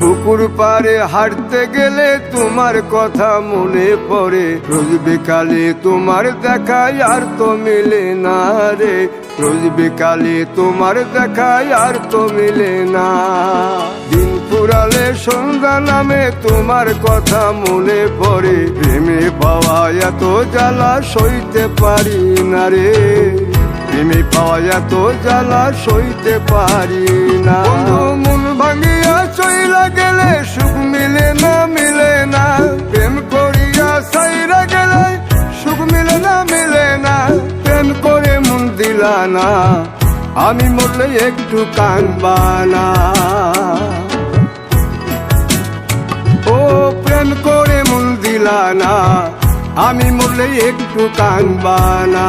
পুকুর পাড়ে হাঁটতে গেলে তোমার কথা মনে পড়ে, রোজ বিকালে তোমার দেখায় আর তো মিলে না রে, রোজ বিকালে তোমার দেখায় আর তো মিলে না। দিন ফুরালে সন্ধ্যা নামে তোমার কথা মনে পড়ে, প্রেমে পাওয়া এত জ্বালা সইতে পারি না রে, প্রেমে পাওয়া এত জ্বালা সইতে পারি না। মন ভাঙিয়া চইলা গেলে সুখ মিলে না, মিলে না, প্রেম করিয়া সাইরা গেলে সুখ মিলে না, মিলে না, প্রেম করে মন দিলা না, আমি মরলে একটু কাঁদবা না। ও প্রেম করে মন দিলা না, আমি মরলে একটু কাঁদবা না।